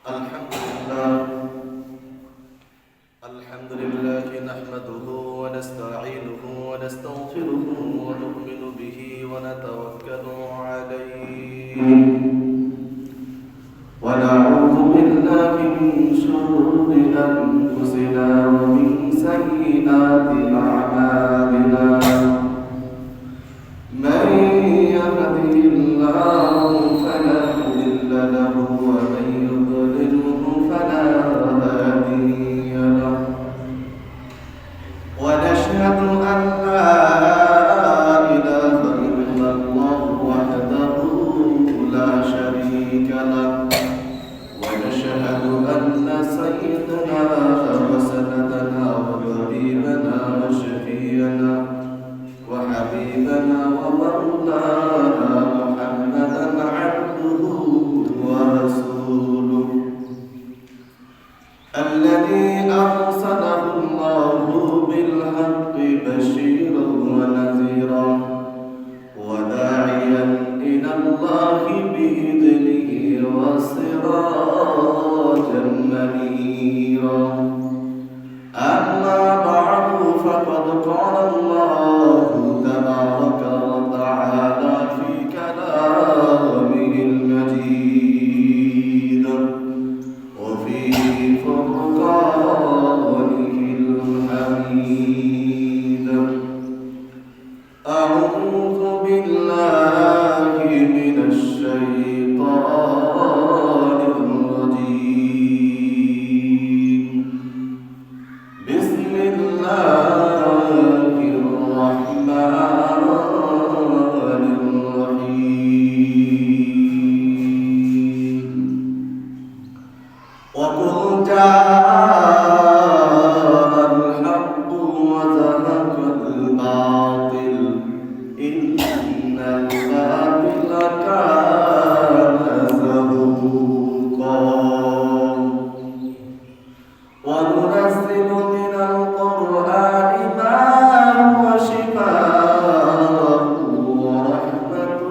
الحمد لله نحمده ونستعينه ونستغفره ونؤمن به ونتوكل عليه ونعوذ بالله من شرور أنفسنا ومن سيئات أعمالنا من يهده الله فلا مضل له ومن يضلله فلا هادي له ونشهد أن لا إله إلا الله وحده لا شريك له ونشهد أن سيدنا وسندنا وحبيبنا وشفيعنا وحبيبنا ومولانا محمدا عبده ورسوله الذي أرسله الله بالحق بشيرا ونذيرا وداعيا إلى الله بإذنه وسراجا منيرا أما بعد فقد قال الله تبارك وتعالى في كلامه المجيد وفي فرقانه الحميد أعوذ بالله من الشيطان الرجيم بسم الله الرحمن الرحيم وقل جاء الحق وزهق الباطل إن الباطل كان زهوقا وننزل من القرآن ما هو شفاء ورحمة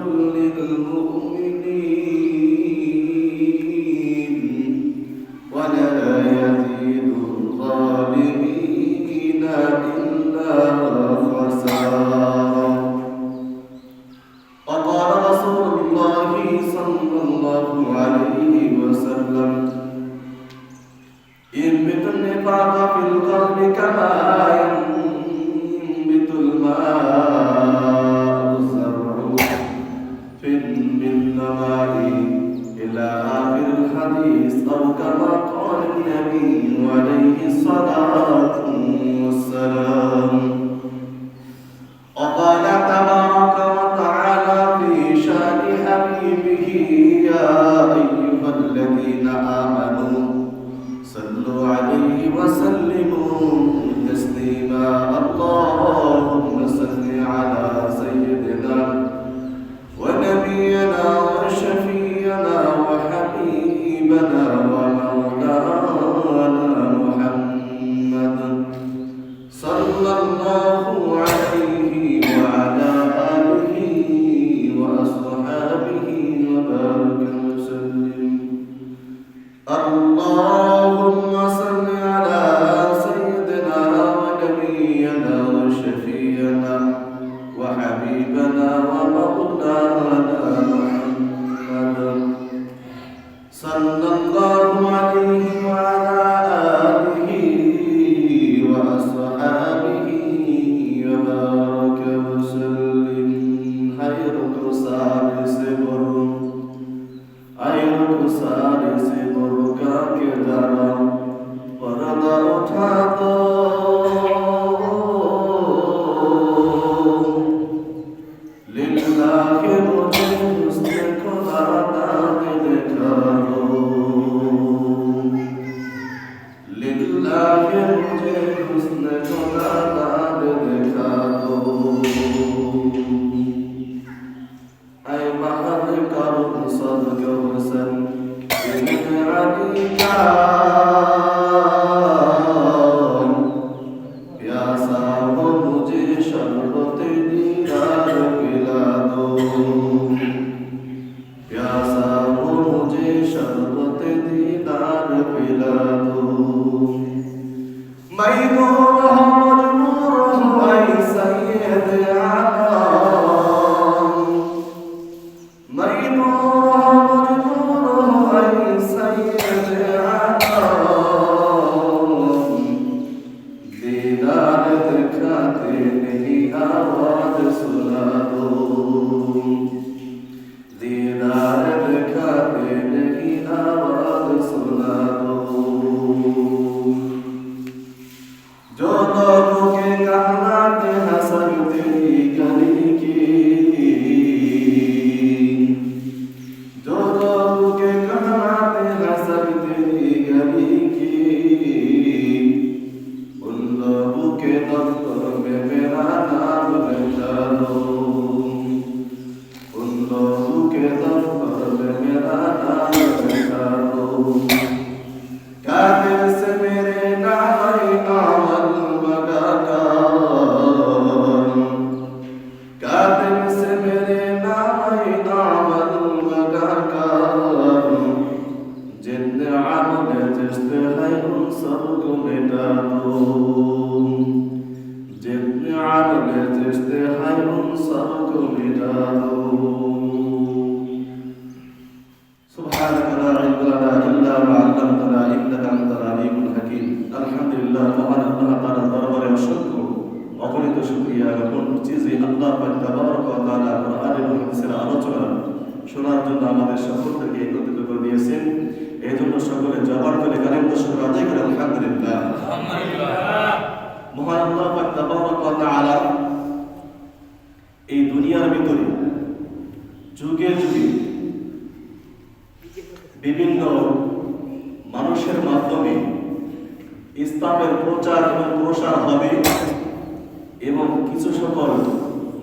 للمؤمنين ولا يزيد الظالمين إلا خسارا وقال رسول الله صلى الله عليه وسلم ينبت النفاق في القلب كما ينبت الماء الزرع في النماء إلى آخر الحديث أو كما قال النبي عليه الصلاة والسلام وقال تبارك وتعالى في شأن حبيبه يا أيها الذين آمنوا صلوا عليه وسلموا تسليما اللهم صل على سيدنا ونبينا وشفيعنا وحبيبنا ومولانا محمد صلى الله عليه وعلى آله وأصحابه وبارك وسلم اللهم صل على سيدنا ونبينا وشفيعنا وحبيبنا ومولانا محمد صلى الله عليه وعلى آله وأصحابه وبارك وسلم خيرك سالس بركا किरदारा पर्दा उठा दो लिल्लाहि मुझे हुस्न खुदा दिखा दो लिल्लाहि मुझे हुस्न खुदा दिखा दो ऐ महद करुण सदके हुस्न علي प्यासा हो मुझे शरबत दीदार पिला दो प्यासा हो मुझे शरबत दीदार بينوره مجنوره أي سيد عالم بينوره مجنوره أي سيد عالم दीदार दिखाते नहीं आवाज सुना दो दीदार दिखाते नहीं आवाज सुना दो जो लोगों के कहलाते हसन तेरी गली की जो लोगों के कहलाते हसन तेरी गली की उन लोगों के दफ्तर में मेरा नाम लिखा दो उन लोगों के दफ्तर में मेरा नाम लिखा दो कातिल से मेरे नाम आमल लगाकर कातिल से मेरे नाम आमल लगाकर जितने आमल जिसते हैं उन सबको मिटा दो जितने आमल जिसते हैं उन सबको मिटा दो سبحانك لا علم لنا إلا ما علمتنا إنك أنت العليم الحكيم الحمد لله মহান আল্লাহ তাআলার দরবারে অসংখ্য অগণিত শুকরিয়া জ্ঞাপন করছি যে আল্লাহ পাক তাবারক ওয়া তাআলা কোরআন এবং হাদিসের আলোচনা শোনার জন্য আমাদের সকলকে একত্রিত করে দিয়েছেন এই জন্য সকলে জবান করে কালেমা শুকর আদায় করে আলহামদুলিল্লাহ মহান আল্লাহ পাক তাবারক ওয়া তাআলা এই দুনিয়ার ভিতরে যুগে যুগে বিভিন্ন মানুষের মাধ্যমে ইসলামের প্রচার এবং প্রসার হবে এবং কিছু সকল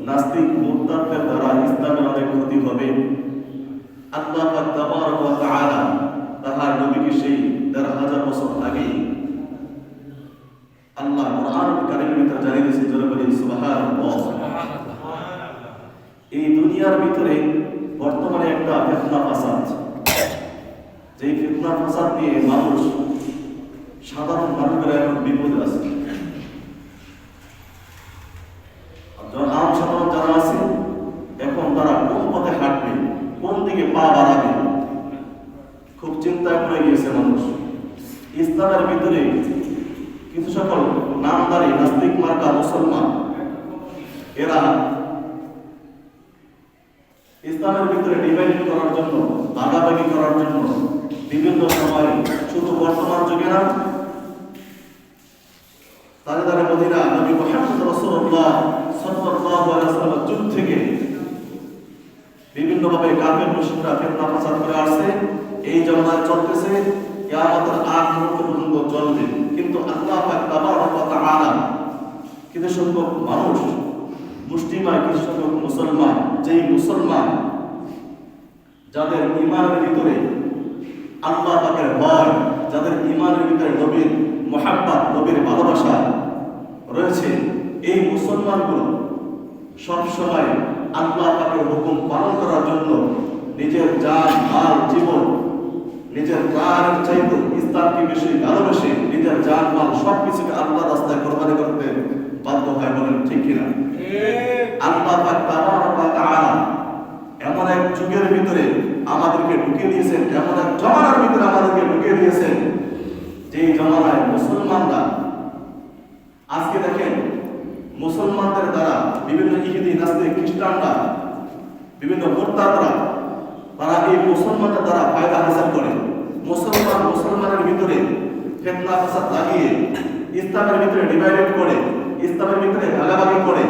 নাস্তিক মুরতাদদের দ্বারা ইসলামের অনেক ক্ষতি হবে আল্লাহ পাক তাবারক ওয়া তাআলা তাহার নবীকে সেই ১,৫০০ বছর আগে আল্লাহ কোরআন কারীমের ভিতরে জানিয়ে দিয়েছেন যারা বলেন সুবহানাল্লাহ এই দুনিয়ার ভিতরে বর্তমানে একটা ফিতনা ফাসাদ যেই ফিতনা ফাসাদ নিয়ে মানুষ সাধারণ মানুষেরা এখন বিপদে আছে আম সাধারণ যারা আছে এখন তারা কোন পথে হাঁটবে কোন দিকে পা বাড়াবে খুব চিন্তায় পড়ে গিয়েছে মানুষ ইসলামের ভিতরে কিছু সকল নামদারি নাস্তিক মার্কা মুসলমান এরা ইসলামের ভিতরে ডিভাইড করার জন্য ভাগাভাগি করার জন্য বিভিন্ন সময় শুধু বর্তমান যুগে না তাজদারে মদিনা নবী মুহাম্মদ রাসূলুল্লাহ সাল্লাল্লাহু আলাইহি ওয়াসাল্লামের যুগ থেকে বিভিন্ন ভাবে কাফের মুশরিকরা ফিতনা ফাসাদ করে আসছে এই জামানায় চলতেছে কিয়ামতের আগ মুহূর্ত পর্যন্ত চলবে কিন্তু আল্লাহ পাক তাবারক ওয়া তাআলা কিছু সংখ্যক মানুষ মুসলিমায় কিছু সংখ্যক মুসলমান যেই মুসলমান যাদের ঈমানের ভিতরে আল্লাহ পাকের ভয় যাদের ঈমানের ভিতরে নবীর মুহাব্বত নবীর ভালোবাসা রয়েছে এই মুসলমানগুলো সব সময় আল্লাহ পাকের হুকুম পালন করার জন্য নিজের জান মাল জীবন নিজের প্রাণের চাইতে ইসলামকে বেশি ভালোবাসে নিজের জান মাল সবকিছুকে আল্লাহর রাস্তায় কোরবানি করতে বাধ্য হয় বলেন ঠিক কিনা আল্লাহ পাক তাবারক ওয়া তাআলা এমন এক যুগের ভিতরে আমাদেরকে ঢুকিয়ে দিয়েছেন এমন এক জামানার ভিতরে আমাদেরকে ঢুকিয়ে দিয়েছেন যে জামানায় মুসলমানরা আজকে দেখেন মুসলমানদের দ্বারা বিভিন্ন ইহুদি নাস্তিক খ্রিস্টানরা বিভিন্ন মুরতাদরা তারা এই মুসলমানদের দ্বারা ফায়দা হাসিল করে মুসলমানের ভিতরে ফিতনা ফাসাদ লাগিয়ে ইসলামের ভিতরে ডিভাইডেড করে ইসলামের ভিতরে ভাগাভাগি করে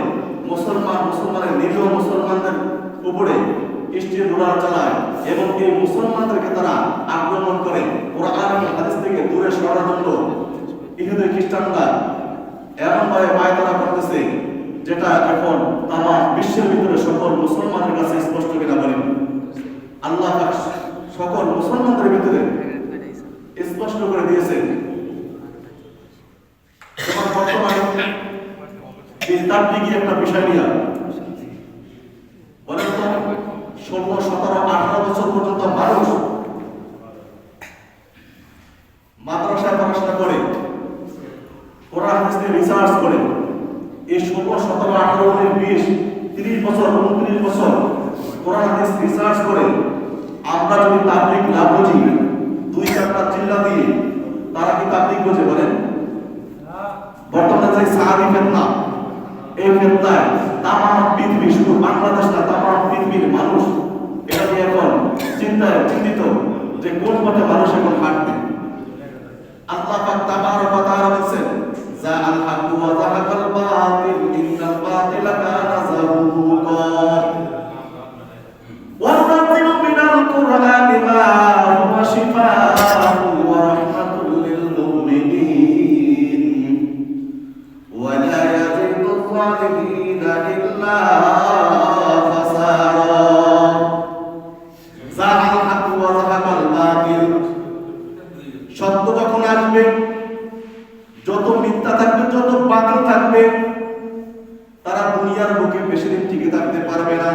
মুসলমানের নিরীহ মুসলমানদের উপরে ইষ্টির দোলার চালায় এবং এই মুসলমানদেরকে তারা আক্রমণ করে কোরআন এবং হাদিস থেকে দূরে সরানোর জন্য ইহুদি খ্রিস্টানরা এমনভাবে পায়তারা করতেছে যেটা এখন তামাম বিশ্বের ভিতরে সকল মুসলমানের কাছে স্পষ্ট কিনা বলেন আল্লাহ সকল মুসলমানদের ভিতরে স্পষ্ট করে দিয়েছেন বর্তমানে তাবলীগী একটা বিষয় নিয়ে বলেন তো 16, 17, 18 বছর পর্যন্ত মানুষ মাদ্রাসায় পড়াশোনা করে কোরআন হাদিস নিয়ে রিসার্চ করে এই 16, 17, 18, 19, 20, 30 বছর 29 বছর কোরআন হাদিস রিসার্চ করে আমরা যদি তাবলীগ না বুঝি, 2-4টা চিল্লা দিয়ে তারা কি তাবলীগ বোঝে বলেন? বর্তমানে যে সাহাবী ফিতনা, এই ফিতনায় তামাম পৃথিবী, শুধু বাংলাদেশ না তামাম পৃথিবীর মানুষ এটা নিয়ে এখন চিন্তিত যে কোন পথে মানুষ এখন হাঁটবে। আল্লাহ পাক তাবারক ওয়া তাআলা বলেন জাআল হাক্কু ওয়া যাহাকাল বাতিল ইন্নাল বাতিলা কানা যাহুকা ওয়া নাযিলু মিনাল কুরআনি মা হুয়া শিফাa'un ওয়া রাহমাতুল লিল মুমিনিন ওয়া লা ইয়াজিদুল যালিমিনা ইল্লা খাসারা। জাআল হাক্কু ওয়া যাহাকাল বাতিল, সত্য যখন আসবে, যত মিথ্যা থাকবে, যত বাতিল থাকবে, তারা দুনিয়ার বুকে বেশি দিন টিকে থাকতে পারবে না।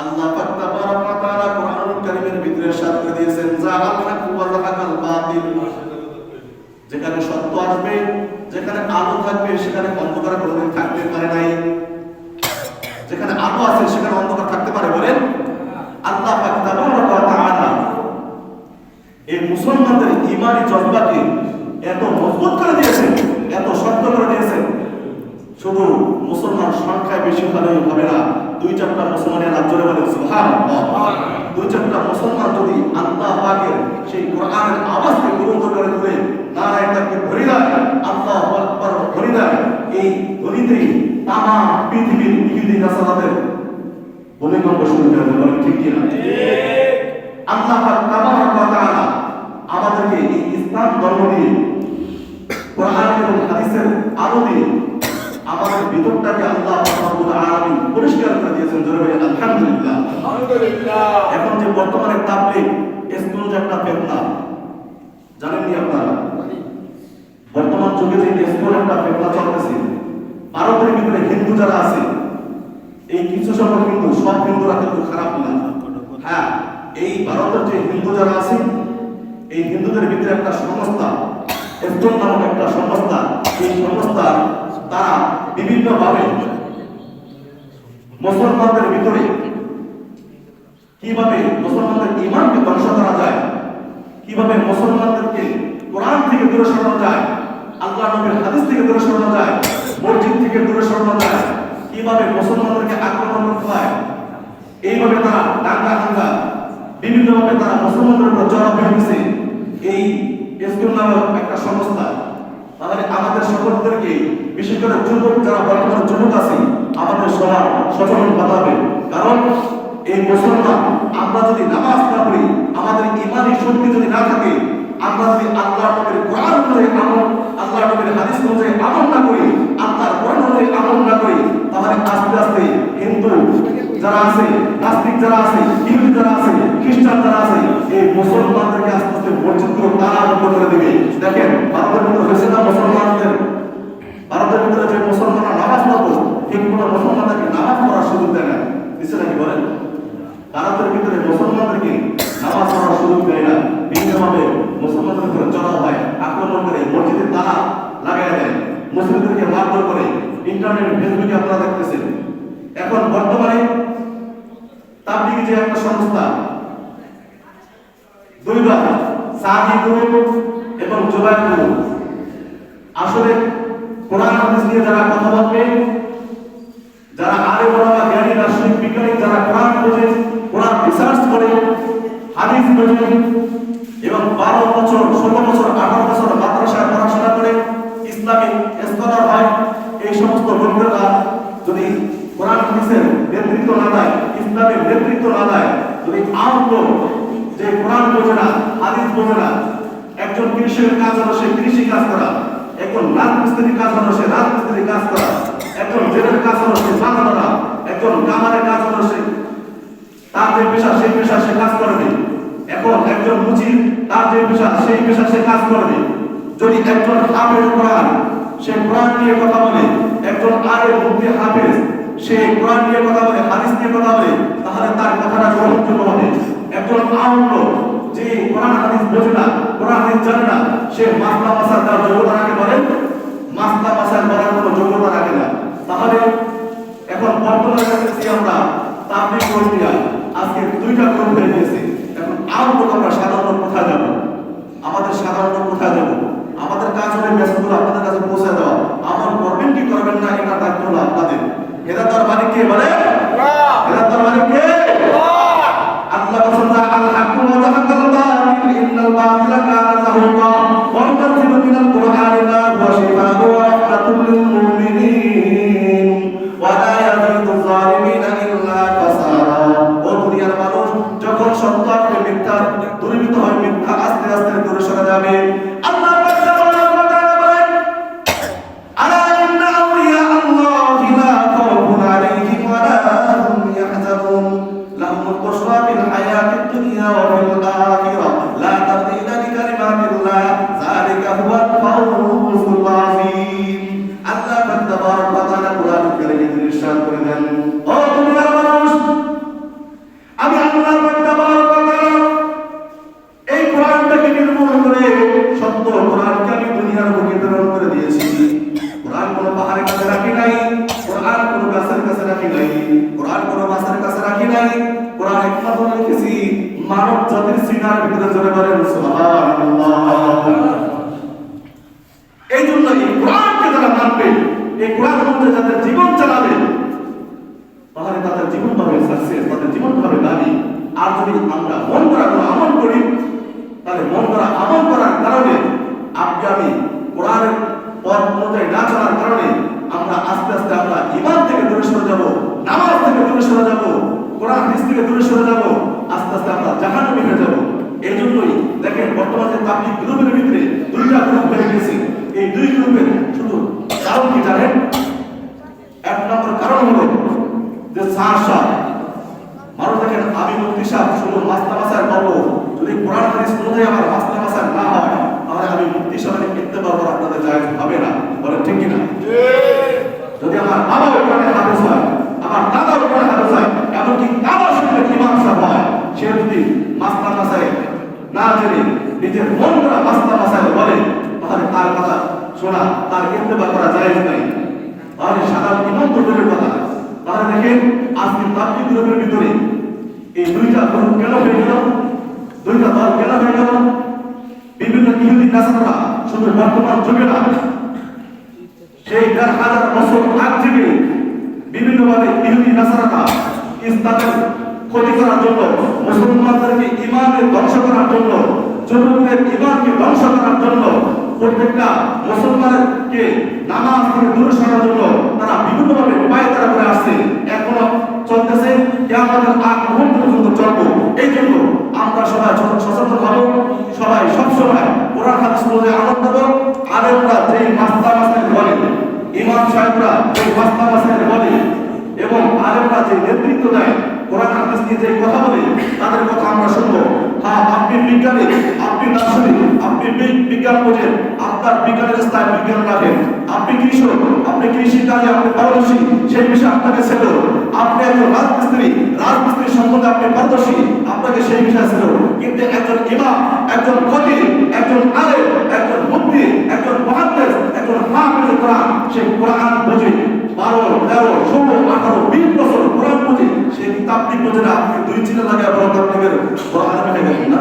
আল্লাহ পাক তাবারক ওয়া তাআলা কোরআনুল কারীমের ভিতরে ইরশাদ করে দিয়েছেন জাআল হাক্কু ওয়া যাহাকাল বাতিল, যেখানে সত্য আসবে, যেখানে আলো থাকবে, সেখানে অন্ধকার কোনোদিন থাকতে পারে নাই। যেখানে আলো আছে সেখানে অন্ধকার থাকতে পারে বলেন? আল্লাহ পাক তাবারক ওয়া তাআলা এই মুসলমানদের ঈমানি জজবাকে এত মজবুত করে দিয়েছেন, এত শক্ত করে দিয়েছেন। শুধু মুসলমান সংখ্যায় বেশি হলেই হবে না, 2-4টা মুসলমানের নাম জোরে বলেন সুবহানাল্লাহ। 2-4টা মুসলমান যদি আল্লাহ পাকের সেই কোরআনের আওয়াজকে বুলন্দ করে তুলে নারায়ে তাকবীর ধরে দেয়, আল্লাহু আকবার ধরে দেয়, এই ধ্বনিতেই তামাম পৃথিবীর ইহুদি নাসারাদের ভূমিকম্প শুরু হয়ে যাবে। বলেন ঠিক কিনা? আল্লাহ পাক তাবারক ওয়া তাআলা আমাদেরকে এই ইসলাম ধর্ম দিয়ে, কোরআন এবং হাদিসের আলো দিয়ে আমাদের ভিতরটাকে আল্লাহ রাব্বুল আলামিন পরিষ্কার করে দিয়েছেন। জোরে বলি আলহামদুলিল্লাহ। এখন যে বর্তমানে তাবলীগ স্কুল যে একটা ফিতনা, জানেন নি আপনারা? বর্তমান যুগে যে স্কুল একটা ফিতনা চলতেছে, ভারতের ভিতরে হিন্দু যারা আছে, এই কিছু সংখ্যক হিন্দু, সব হিন্দুরা কিন্তু খারাপ না। হ্যাঁ, এই ভারতের যে হিন্দু যারা আছে, এই হিন্দুদের ভিতরে একটা সংস্থা, স্কুল নামক একটা সংস্থা, এই সংস্থা তারা বিভিন্নভাবে মুসলমানদের ভিতরে কিভাবে মুসলমানদের ঈমানকে ধ্বংস করা যায়, কিভাবে মুসলমানদেরকে কোরআন থেকে দূরে সরানো যায়, আল্লাহ নবীর হাদিস থেকে দূরে সরানো যায়, মসজিদ থেকে দূরে সরানো যায়, কিভাবে মুসলমানদেরকে আক্রমণ করতে হয়, এইভাবে তারা দাঙ্গা হাঙ্গা বিভিন্নভাবে তারা মুসলমানদের উপর জড়ো হয়ে গেছে এই স্কুল নামক একটা সংস্থা। তাহলে আমাদের সকলদেরকে, বিশেষ করে যুবক যারা বর্তমানে যুবক আছে, আমাদের সবার সচেতন হতে হবে। কারণ এই মুসলমান আমরা যদি নামাজ না পড়ি, আমাদের ঈমানি শক্তি যদি না থাকে, আমরা যদি আল্লাহর নবীর কোরআন অনুযায়ী আমল, আল্লাহর নবীর হাদিস অনুযায়ী আমল না করি, আল্লাহর কোরআন অনুযায়ী আমল না করি, তাহলে আস্তে আস্তে হিন্দু যারা আছে, নাস্তিক যারা আছে, ইহুদি যারা আছে, খ্রিস্টান যারা আছে, এই মুসলমানদেরকে আস্তে আস্তে মসজিদগুলো তালাবদ্ধ করে দিবে। দেখেন ভারতের ভিতরে হয়েছে না মুসলমানদের, ভারতের ভিতরে যে মুসলমানরা নামাজ পড়তো, ঠিক কোনো মুসলমানদেরকে নামাজ পড়ার সুযোগ দেয় না, দিচ্ছে নাকি বলেন? ভারতের ভিতরে মুসলমানদেরকে নামাজ পড়ার সুযোগ দেয় না, বিভিন্নভাবে মুসলমানদের উপরে চড়াও হয়, আক্রমণ করে, মসজিদের তালা লাগাই দেয়, মুসলিমদেরকে মারধর করে। ইন্টারনেট, ফেসবুকে আপনারা দেখতেছেন। এখন বর্তমানে তাবলীগ যে একটা সংস্থা, দুইটা সাহি গ্রুপ এবং জুবাইর গ্রুপ, আসলে কোরআন হাদিস নিয়ে যারা কথা বলবে, যারা আলেম ওলামা, জ্ঞানী, দার্শনিক, বিজ্ঞানী, যারা কোরআন বোঝে, কোরআন রিসার্চ করে, হাদিস বোঝে এবং 12 বছর, 16 বছর, 18 বছর মাদ্রাসায় পড়াশোনা করে ইসলামিক স্কলার হয়, এই সমস্ত লোকেরা যদি কোরআন হাদিসের নেতৃত্ব না দেয়, ইসলামের নেতৃত্ব না দেয়, যদি আহত যে কোরআন বোঝে না, হাদিস বোঝে না, একজন কৃষকের কাজ হলো সে কৃষি কাজ করা, একজন রাজমিস্ত্রির কাজ হলো সে রাজমিস্ত্রির কাজ করা, একজন জেলের কাজ হলো সে মাছ ধরা, একজন কামারের কাজ হলো সে তার যে পেশা সেই পেশা সে কাজ করবে, এখন একজন মুজির তার যে পেশা সেই পেশা সে কাজ করবে। যদি একজন হাফেজ কোরআন, সে কোরআন নিয়ে কথা বলে, একজন আলেম মুফতি হাফেজ সে কোরআন নিয়ে কথা বলে, হাদিস নিয়ে কথা বলে, তাহলে তার কথাটা গ্রহণযোগ্য হবে। একজন আলেম যে কোরআন হাদিস বোঝে না, কোরআন হাদিস জানে না, সে মাসলা মাসাল তার যোগ্যতা রাখে, বলেন মাসলা মাসাইল বলার কোনো যোগ্যতা রাখে না। তাহলে এখন বর্তমানে দেখতেছি আমরা তাবলীগ কর্মীরা আজকে দুইটা গ্রুপ হয়ে গেছে। এখন আর আমরা সাধারণ কোথায় যাব? আমাদের সাধারণ কোথায় যাব? আমাদের কাজ হলে মেসেজগুলো আপনাদের কাছে পৌঁছে দেওয়া। আমল করবেন কি করবেন না এটা দায়িত্ব হলো আপনাদের। হেদায়েতের মালিক কে বলে? আল্লাহ। হেদায়েতের মালিক কে? আল্লাহ। আল্লাহ বলেন আল হাক্কু ওয়া যাহাকাল বাতিল ইন্নাল বাতিলা কানা যাহুকা ওয়া তানজিলু মিনাল কুরআনি মা হুয়া শিফাa'un ওয়া রাহমাতুল লিল মুমিনিন ওয়া লা ইয়াজিদু যালিমিনা ইল্লা খাসারা। ও দুনিয়ার মানুষ, যখন সত্য আর মিথ্যা দূরীভূত হয়, মিথ্যা আস্তে আস্তে দূরে সরে যাবে। আল্লাহ মানব জাতির সিনার ভিতরে জড়ে বলেন সুবহানাল্লাহ। এই জন্য এই কোরআনকে যারা মানবে, এই কোরআন অনুযায়ী যাদের জীবন চালাবে, তাহলে তাদের জীবন হবে সাকসেস, তাদের জীবন হবে দাবি। আর যদি আমরা মন করা কোনো আমল করি, তাহলে মন করা আমল করার কারণে আপনি আমি কোরআনের পথ অনুযায়ী না চলার কারণে আমরা আস্তে আস্তে আমরা ঈমান থেকে দূরে সরে যাব, নামাজ থেকে দূরে সরে যাব, কোরআন হাদিস থেকে দূরে সরে যাব, আস্তে আস্তে আমরা জাহান্নামে হয়ে যাব। এই জন্যই দেখেন বর্তমানে তাবলীগ গ্রুপের ভিতরে দুইটা গ্রুপ হয়ে গেছে। এই দুই গ্রুপের শুধু কারণ কি জানেন? এক নম্বর কারণ হলো যে সাহসা মানুষ দেখেন আমি মুফতি সাহেব শুধু মাসলা মাসাইল বলবো, যদি কোরআন হাদিস অনুযায়ী আমার মাসলা মাসাইল না হয়, তাহলে আমি মুফতি সাহেবের ইত্তেবা করা আপনাদের জায়েজ হবে না। বলেন ঠিক কিনা? যদি আমার বাবা কোরআনের হাফেজ হয়, আমার দাদা কোরআনের হাফেজ হয়, এমনকি কাবার সঙ্গে ইমাম সাহেব হয়, সে যদি মাসলা মাসাইল না জেনে নিজের মন করা মাসলা মাসাইল বলে, তাহলে তার কথা শোনা, তার ইত্তেবা করা জায়েজ নাই। তাহলে সাধারণ ইমাম তো দূরের কথা। তাহলে দেখেন আজকে তাবলীগ গ্রুপের ভিতরে এই দুইটা গ্রুপ কেন হয়ে গেল, দুইটা দল কেন হয়ে গেল? বিভিন্ন ইহুদি নাসারা শুধু বর্তমান যুগে না, সেই ১,৫০০ বছর আগ থেকে বিভিন্নভাবে ইহুদি নাসারারা ইসলামের ক্ষতি করার জন্য, মুসলমানদেরকে ইমানের ধ্বংস করার জন্য, যুবকদের ইমানকে ধ্বংস করার জন্য, প্রত্যেকটা মুসলমানকে নামাজ থেকে দূরে সরার জন্য তারা বিভিন্নভাবে উপায় তারা করে আসছে, এখনো চলতেছে, কিয়ামতের আগ মুহূর্ত পর্যন্ত চলবে। এই জন্য আমরা সবাই সচেতন হব, সবাই সবসময় কোরআন হাদিস অনুযায়ী আমল করব। আলেমরা যেই মাসলা মাসাইল বলে, ইমাম সাহেবরা যেই মাসলা মাসাইল বলে, এবং আলেমরা যে নেতৃত্ব দেয়, কোরআন হাদিস নিয়ে যে কথা বলে, তাদের কথা আমরা শুনবো। হ্যাঁ, আপনি বিজ্ঞানী, আপনি দার্শনিক, আপনি বিজ্ঞান বোঝেন, আপনার বিজ্ঞানের স্থায় বিজ্ঞান রাখেন। আপনি কৃষক, আপনি কৃষি কাজে আপনি পারদর্শী, সেই বিষয়ে আপনাকে ছিল। আপনি একজন রাজমিস্ত্রি সম্বন্ধে আপনি পারদর্শী, আপনাকে সেই বিষয় ছিল। কিন্তু একজন ইমাম, একজন খতিব, একজন আলেম, একজন মুফতি, একজন মুহাদ্দিস, একজন হাফেজ কোরআন, সে কোরআন বোঝে 12, 13, 16, 18, 20 বছর কোরআন বোঝে, সে তাবলীগ বোঝে না। আপনি দুই চিন্তা লাগায় বড় তাবলীগের বড় আলেম হয়ে গেলেন না?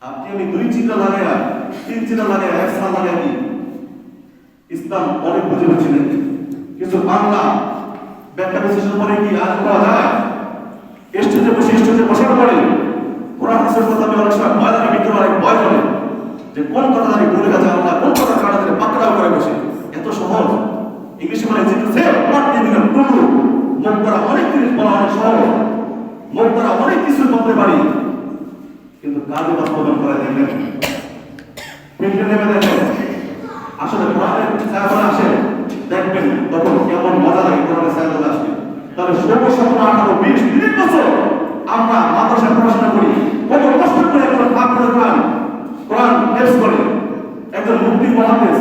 আপনি আমি দুই চিন্তা লাগায়, তিন চিন্তা লাগায়, এক সাল লাগায় কি ইসলাম অনেক বুঝে বুঝছিলেন। কিছু বাংলা ব্যাখ্যা বিশ্লেষণ করে কি আর করা যায়? স্টেজে বসার পরে কোরআন হাদিসের কথা আমি অনেক সময় ভয় লাগে, বিক্রি অনেক ভয় করে যে কোন কথা জানি বলে গেছে আল্লাহ, কোন কথা কাটা দিলে পাকড়াও করে বসে। এত সহজ ইংলিশে বলে যে নট গিভিং আ ক্লু। মুখ দ্বারা অনেক জিনিস বলা অনেক সহজ, মুখ দ্বারা অনেক কিছু বলতে পারি, কিন্তু কাজে বাস্তবায়ন করা যায় না। ফিল্ডে নেমে দেখেন, আসলে কোরআনের ছায়াতলে আসে, দেখবেন তখন কেমন মজা লাগে কোরআনের ছায়াতলে আসবে। তাহলে 16, 17, 18, 20, 30 বছর আমরা মাদ্রাসায় পড়াশোনা করি, কত কষ্ট করে একজন হাফেজ কোরআন হেফজ করে, একজন মুফতি মুহাদ্দিস,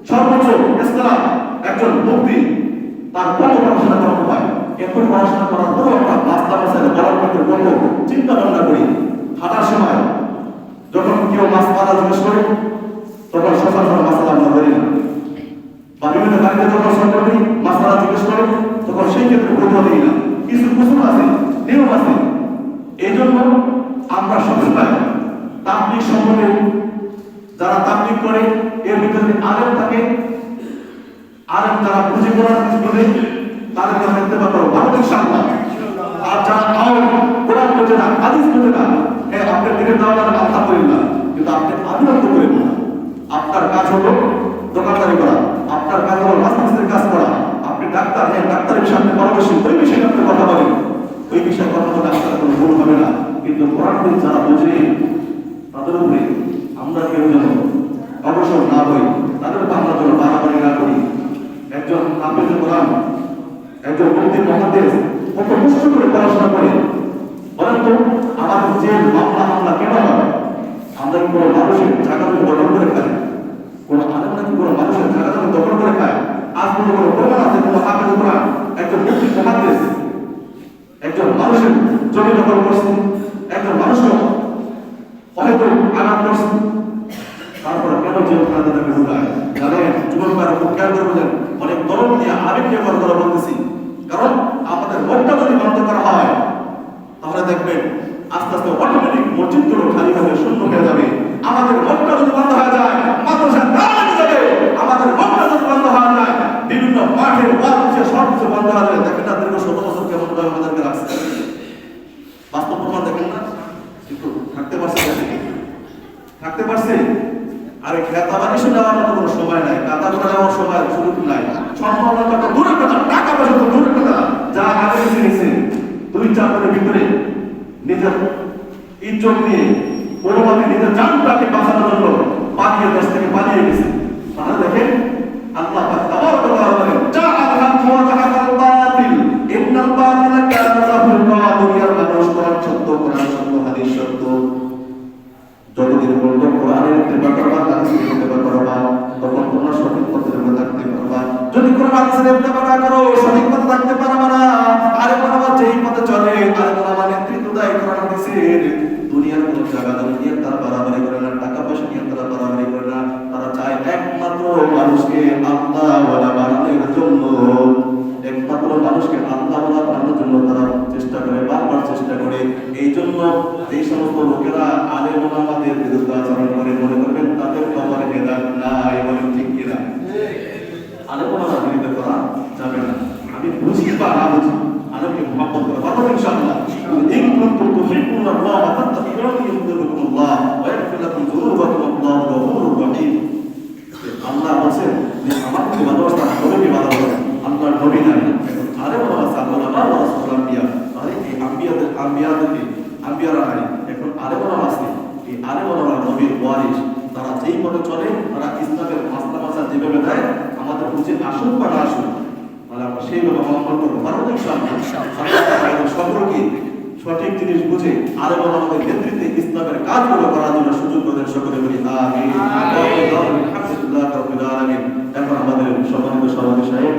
সর্বোচ্চ ইসলাম একজন মুফতি, তার কত পড়াশোনা করতে হয়। এত পড়াশোনা করার পরও আমরা মাসলা মাসাইল বলার ক্ষেত্রে কত চিন্তা ভাবনা করি। হাঁটার সময় যখন কেউ মাসলা জিজ্ঞেস করে, তখন সচরাচর মাসলা আমরা বলি না। যখন সরকারি মাসালা জিজ্ঞেস করে তখন সেই ক্ষেত্রে ফতোয়া দিই না। কিছু কুসুম আছে, নিয়ম আছে। এই জন্য আমরা সবসময় তাবলীগ সম্বন্ধে যারা তাবলীগ করে এর ভিতরে আলেম থাকে, আলেম যারা বুঝে পড়ার বুঝে তাদের কাছে ইত্তেবা করো, ভালো ইনশাআল্লাহ। আর যারা আলেম কোরআন বোঝে না, হাদিস বোঝে না, হ্যাঁ আপনি দিনের দাওয়াত আলহামদুলিল্লাহ, কিন্তু আপনি আবিরত করেন না। আপনার কাজ হলো দোকানদারি করা, আপনার কাজ হলো রাজমিস্ত্রির কাজ করা। আপনি ডাক্তার, হ্যাঁ ডাক্তারের বিষয়ে আপনি পারদর্শী, ওই বিষয়ে আপনি কথা বলেন, ওই বিষয়ে কথা বলে আপনার কোনো ভুল হবে না। কিন্তু কোরআন যারা বোঝে তাদের উপরে আমরা কেউ যেন অবসর না হই, তাদের আমরা যেন বাড়াবাড়ি না করি। একজন হাফেজে কোরআন, একজন মুফতি মুহাদ্দিস কত কষ্ট করে পড়াশোনা করে, বলেন তো আমাদের যে মামলা কেন হয়? আমরা কি কোনো মানুষের জায়গা দখল করে খাই? কোন আলেম নাকি কোনো মানুষের জায়গা দখল করে খায়? আজ কোনো প্রমাণ আছে কোনো হাফেজে কোরআন, একজন মুফতি মুহাদ্দিস একজন মানুষের জমি দখল করছে, একজন মানুষকে হয়তো আঘাত করছে, তারপরে কেন জেলখানা তাদেরকে ঢুকায়? জানেন যুবকরা খুব খেয়াল করে বলেন, অনেক দরদ দিয়ে আবেগ নিয়ে কথা বলতেছি, কারণ আমাদের মনটা যদি বন্ধ করা হয় তাহলে দেখবেন আস্তে আস্তে অটোমেটিক মসজিদগুলো খালি হবে, শূন্য হয়ে যাবে। আমাদের মনটা যদি বন্ধ হয়ে যায় মাদ্রাসা দাঁড়িয়ে যাবে। আমাদের মনটা যদি বন্ধ হয়ে যায় বিভিন্ন মাঠের ওয়াজ সব কিছু বন্ধ হয়ে যাবে। দেখেন না দীর্ঘ ১৭ বছর কেমন ভাবে আমাদেরকে রাখছে, বাস্তব প্রমাণ দেখেন না? কিন্তু থাকতে পারছে, থাকতে পারছে। আরে খেতা বানিয়ে নেওয়ার মতো কোনো সময় নাই, কাতা করে নেওয়ার সময় সুযোগ নাই, সম্ভাবনা তো দূরের কথা, টাকা পয়সা তো দূরের কথা। যা আগে নিয়েছে ২-৪ দিনের ভিতরে নিজের ইজ্জত নিয়ে কোনোভাবে নিজের জানটাকে বাঁচানোর জন্য পালিয়ে দেশ থেকে পালিয়ে গেছে। তাহলে দেখেন আল্লাহ পাক তাবারক ওয়া তাআলা বলেন, জাআল হক ওয়া জাহাকাল বাতিল ইন্নাল বাতিলা কানা যাহুকা। দুনিয়ার মানুষ কোরআন সত্য, কোরআন সত্য, হাদিস সত্য। যতদিন পর্যন্ত কোরআনের ইত্তেবা করবা, হাদিসের ইত্তেবা করবা, তখন তোমরা সঠিক পথের উপর থাকতে পারবা। যদি কোরআন হাদিসের ইত্তেবা না করো, সঠিক পথে থাকতে পারবা না। আরে বাবা যেই পথে চলে, আরে বাবা নেতৃত্ব দেয় কোরআন হাদিসের, দুনিয়ার কোন জায়গা নিয়ে তারা বাড়াবাড়ি করে না, টাকা পয়সা নিয়ে তারা বাড়াবাড়ি করে না। তারা চায় একমাত্র মানুষকে আল্লাহ ওয়ালা বানানোর জন্য, একমাত্র মানুষকে আল্লাহ ওয়ালা বানানোর জন্য তারা চেষ্টা করে, বারবার চেষ্টা করে। এই জন্য যে সমস্ত লোকেরা আলেম ওলামাদের বিরুদ্ধে আচরণ করে, মনে করবেন তাদের কবরে হেদায়েত নাই, বলেন ঠিক কিনা? আলেম ওলামার বিরুদ্ধে করা যাবে না। আমি বুঝি বা না বুঝি, আলেমকে মহব্বত করা পারবো ইনশাআল্লাহ। ইন কুনতুম তুহিব্বুনাল্লাহ ফাত্তাবিউনি ইউহিব্বুকুমুল্লাহ ওয়া ইয়াগফির লাকুম যুনুবাকুম আল্লাহু গফুরুর রহিম। আল্লাহ বলেন যে আমাকে ভালোবাসা, নবীকে ভালোবাসা, আল্লাহর নবী নাই। এখন আলেম ওলামা সাল্লাল্লাহু আলাইহি ওয়াসাল্লাম আরে এই আম্বিয়ারা নাই, এখন আলেম ওলামা আছে। এই আলেম ওলামা নবীর ওয়ারিস, তারা যেই পথে চলে, তারা ইসলামের মাসলা যেভাবে দেয়, আমাদের উচিত আসুক বা না আসুক, তাহলে আমরা সেইভাবে আমল করবো, পারবো ইনশাআল্লাহ। সকলকে সঠিক জিনিস বুঝে আলেম ওলামাদের নেতৃত্বে ইসলামের কাজগুলো করার জন্য সুযোগ প্রদান সকলে বলি আমিন। আলহামদুলিল্লাহ রাব্বিল আলামিন। এখন আমাদের সম্মানিত সভাপতি সাহেব